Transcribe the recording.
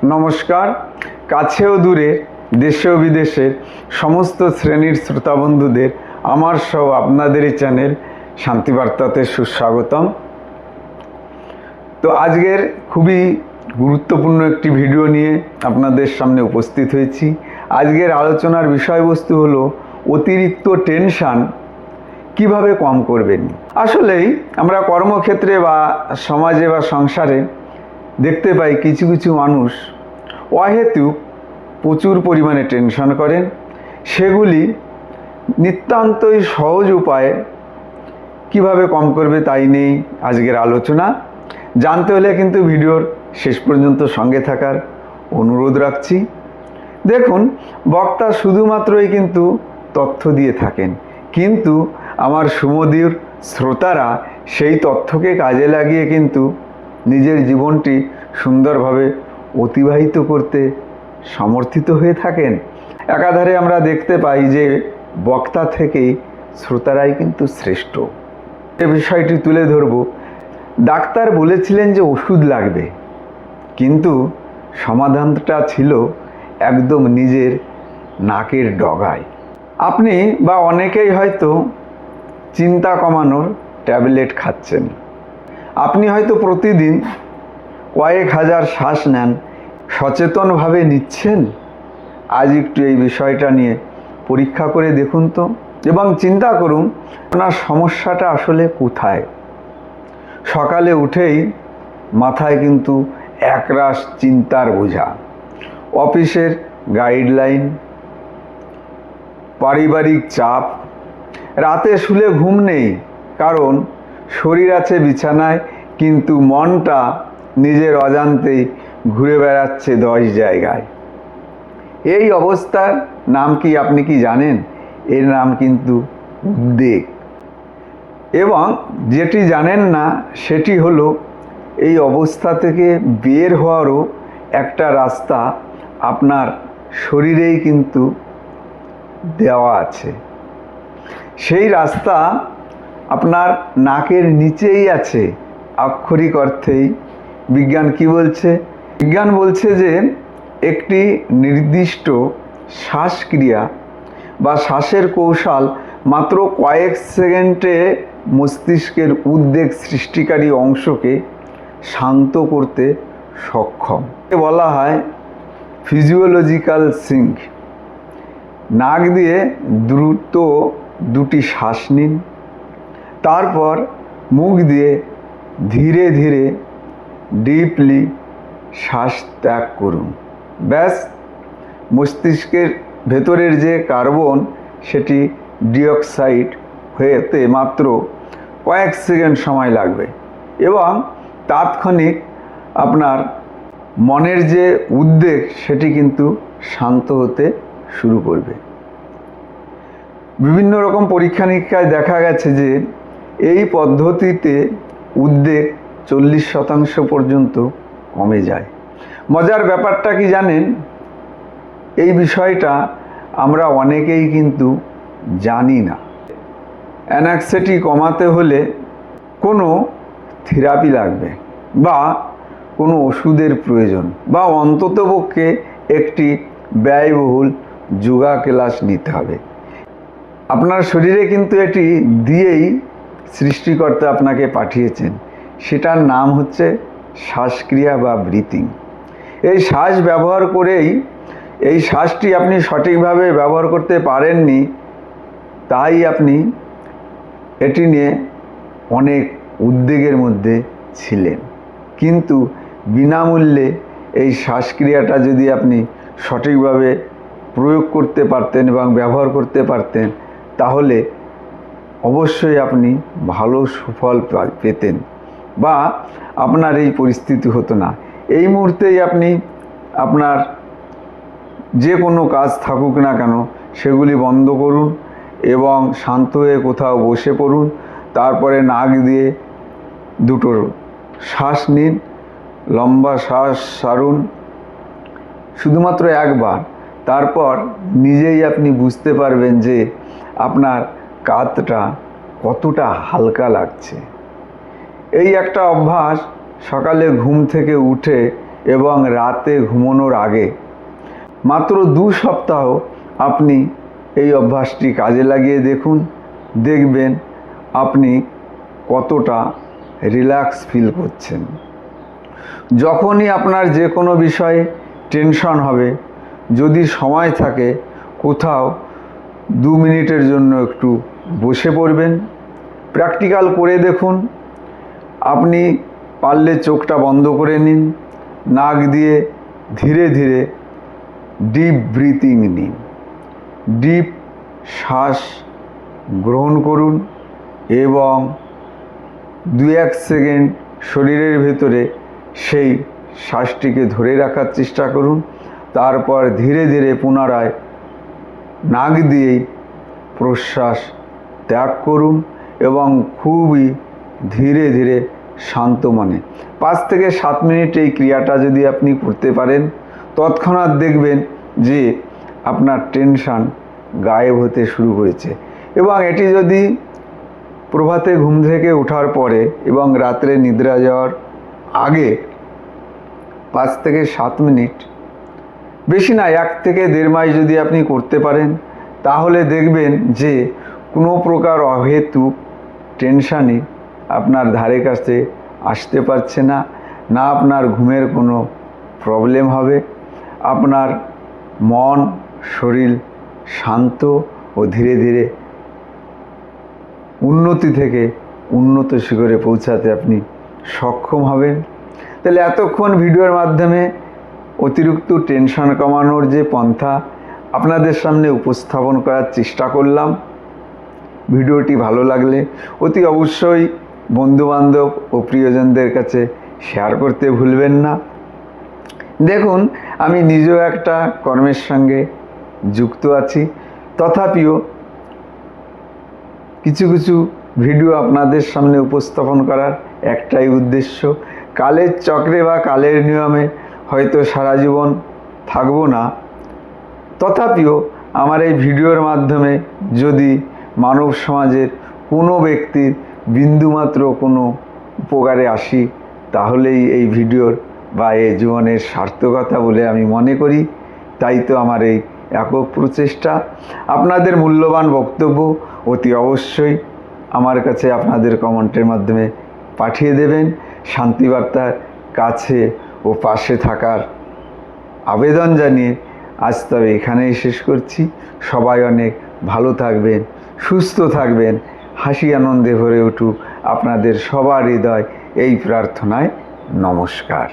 নমস্কার। কাছে ও দূরে, দেশে ও বিদেশের সমস্ত শ্রেণীর শ্রোতা বন্ধুদের আমার সহ আপনাদেরই চ্যানেল শান্তিবার্তাতে সুস্বাগতম। তো আজকের খুবই গুরুত্বপূর্ণ একটি ভিডিও নিয়ে আপনাদের সামনে উপস্থিত হয়েছি। আজকের আলোচনার বিষয়বস্তু হলো অতিরিক্ত টেনশন কিভাবে কম করবেন। আসলেই আমরা কর্মক্ষেত্রে বা সমাজে বা সংসারে দেখতে পাই কিছু কিছু মানুষ অহেতুক প্রচুর পরিমাণে টেনশন করেন। সেগুলি নিতান্তই সহজ উপায়ে কিভাবে কম করবে তাই নিয়েই আজকের আলোচনা। জানতে হলে কিন্তু ভিডিওর শেষ পর্যন্ত সঙ্গে থাকার অনুরোধ রাখছি। দেখুন, বক্তা শুধুমাত্রই কিন্তু তথ্য দিয়ে থাকেন, কিন্তু আমার সুমধুর শ্রোতারা সেই তথ্যকে কাজে লাগিয়ে কিন্তু নিজের জীবনটি সুন্দরভাবে অতিবাহিত করতে সমর্থিত হয়ে থাকেন। একাধারে আমরা দেখতে পাই যে বক্তা থেকেই শ্রোতারাই কিন্তু শ্রেষ্ঠ। এ বিষয়টি তুলে ধরব। ডাক্তার বলেছিলেন যে ওষুধ লাগবে, কিন্তু সমাধানটা ছিল একদম নিজের নাকের ডগায়। আপনি বা অনেকেই হয়তো চিন্তা কমানোর ট্যাবলেট খাচ্ছেন। আপনি হয়তো প্রতিদিন কয়েক হাজার শ্বাস নেন, সচেতনভাবে নিচ্ছেন। আজ একটু এই বিষয়টা নিয়ে পরীক্ষা করে দেখুন তো, এবং চিন্তা করুন আপনার সমস্যাটা আসলে কোথায়। সকালে উঠেই মাথায় কিন্তু একরাশ চিন্তার বোঝা, অফিসের গাইডলাইন, পারিবারিক চাপ, রাতে শুলে ঘুম নেই, কারণ শরীর আছে বিছানায় কিন্তু মনটা নিজের অজান্তেই ঘুরে বেড়াচ্ছে 10 জায়গায়। এই অবস্থার নাম কি আপনি কি জানেন? এর নাম কিন্তু উদ্বেগ। এবং যেটি জানেন না সেটি হলো এই অবস্থা থেকে বের হওয়ারও একটা রাস্তা আপনার শরীরেই কিন্তু দেওয়া আছে। সেই রাস্তা আপনার নাকের নিচেই আছে। আক্ষরিক অর্থেই বিজ্ঞান কি বলছে? বিজ্ঞান বলছে যে একটি নির্দিষ্ট শ্বাসক্রিয়া বা শ্বাসের কৌশল মাত্র কয়েক সেকেন্ডে মস্তিষ্কের উদ্বেগ সৃষ্টিকারী অংশকে শান্ত করতে সক্ষম। বলা হয় ফিজিওলজিক্যাল সিঙ্ক। নাক দিয়ে দ্রুত দুটি শ্বাস নিন, তারপর মুখ দিয়ে ধীরে ধীরে ডিপলি শ্বাস ত্যাগ করুন। ব্যাস, মস্তিষ্কের ভেতরের যে কার্বন সেটি ডিঅক্সাইড হতে মাত্র কয়েক সেকেন্ড সময় লাগবে, এবং তাৎক্ষণিক আপনার মনের যে উদ্বেগ সেটি কিন্তু শান্ত হতে শুরু করবে। বিভিন্ন রকম পরীক্ষা নিরীক্ষায় দেখা গেছে যে এই পদ্ধতিতে উদ্বেগ 40% পর্যন্ত কমে যায়। মজার ব্যাপারটা কি জানেন? এই বিষয়টা আমরা অনেকেই কিন্তু জানি না। অ্যাংজাইটি কমাতে হলে কোনো থেরাপি লাগবে বা কোনো ওষুধের প্রয়োজন, বা অন্ততপক্ষে একটি ব্যয়বহুল যোগা ক্লাস নিতে হবে। আপনার শরীরে কিন্তু এটি দিয়েই সৃষ্টিকর্তা আপনাকে পাঠিয়েছেন। সেটার নাম হচ্ছে শ্বাসক্রিয়া বা ব্রিথিং। এই শ্বাস ব্যবহার করেই, এই শ্বাসটি আপনি সঠিকভাবে ব্যবহার করতে পারেননি, তাই আপনি এটি নিয়ে অনেক উদ্বেগের মধ্যে ছিলেন। কিন্তু বিনামূল্যে এই শ্বাসক্রিয়াটা যদি আপনি সঠিকভাবে প্রয়োগ করতে পারতেন এবং ব্যবহার করতে পারতেন, তাহলে অবশ্যই আপনি ভালো সুফল পেতেন, বা আপনার এই পরিস্থিতি হতো না। এই মুহূর্তেই আপনি আপনার যে কোনো কাজ থাকুক না কেন সেগুলি বন্ধ করুন এবং শান্ত হয়ে কোথাও বসে পড়ুন। তারপরে নাক দিয়ে দুটো শ্বাস নিন, লম্বা শ্বাস ছাড়ুন, শুধুমাত্র একবার। তারপর নিজেই আপনি বুঝতে পারবেন যে আপনার কাঁধটা কতটা হালকা লাগছে। এই একটা অভ্যাস, সকালে ঘুম থেকে উঠে এবং রাতে ঘুমানোর আগে মাত্র 2 সপ্তাহ আপনি এই অভ্যাসটি কাজে লাগিয়ে দেখুন, দেখবেন আপনি কতটা রিল্যাক্স ফিল করছেন। যখনই আপনার যে কোনো বিষয়ে টেনশন হবে, যদি সময় থাকে কোথাও 2 মিনিটের জন্য একটু বসে পড়বেন, প্র্যাকটিক্যাল করে দেখুন। আপনি পারলে চোখটা বন্ধ করে নিন, নাক দিয়ে ধীরে ধীরে ডিপ ব্রিথিং নিন, ডিপ শ্বাস গ্রহণ করুন এবং 2-1 সেকেন্ড শরীরের ভেতরে সেই শ্বাসটিকে ধরে রাখার চেষ্টা করুন। তারপর ধীরে ধীরে পুনরায় নাক দিয়েই প্রশ্বাস ত্যাগ করুন এবং খুবই ধীরে ধীরে শান্ত মনে 5 থেকে 7 মিনিট এই ক্রিয়াটা যদি আপনি করতে পারেন, তৎক্ষণাৎ দেখবেন যে আপনার টেনশন গায়েব হতে শুরু করেছে। এবং এটি যদি প্রভাতে ঘুম থেকে ওঠার পরে এবং রাত্রে নিদ্রা যাওয়ার আগে 5 থেকে 7 মিনিট, বেশি না 1 থেকে 1.5 মাস যদি আপনি করতে পারেন, তাহলে দেখবেন যে কোনো প্রকার অহেতুক টেনশানই আপনার ধারে কাছে আসতে পারছে না, না আপনার ঘুমের কোনো প্রবলেম হবে। আপনার মন শরীর শান্ত ও ধীরে ধীরে উন্নতি থেকে উন্নত শিখরে পৌঁছাতে আপনি সক্ষম হবেন। তাহলে এতক্ষণ ভিডিওর মাধ্যমে অতিরিক্ত টেনশন কমানোর যে পন্থা আপনাদের সামনে উপস্থাপন করার চেষ্টা করলাম। ভিডিওটি ভালো লাগলে অতি অবশ্যই বন্ধুবান্ধব ও প্রিয়জনদের কাছে শেয়ার করতে ভুলবেন না। দেখুন, আমি নিজেও একটা কর্মের সঙ্গে যুক্ত আছি, তথাপিও কিছু কিছু ভিডিও আপনাদের সামনে উপস্থাপন করার একটাই উদ্দেশ্য। কালের চক্রে বা কালের নিয়মে হয়তো সারা জীবন থাকবো না, তথাপিও আমার এই ভিডিওর মাধ্যমে যদি মানব সমাজের কোনো ব্যক্তির বিন্দুমাত্র কোনো উপকারে আসি, তাহলেই এই ভিডিওর বা এই জীবনের সার্থকতা বলে আমি মনে করি। তাই তো আমার এই একক প্রচেষ্টা। আপনাদের মূল্যবান বক্তব্য অতি অবশ্যই আমার কাছে আপনাদের কমেন্টের মাধ্যমে পাঠিয়ে দেবেন। শান্তিবার্তার কাছে ও পাশে থাকার আবেদন জানিয়ে আজ তবে এখানেই শেষ করছি। সবাই অনেক ভালো থাকবেন, সুস্থ থাকবেন, হাসি আনন্দে ভরে উঠুক আপনাদের সবার হৃদয়, এই প্রার্থনায় নমস্কার।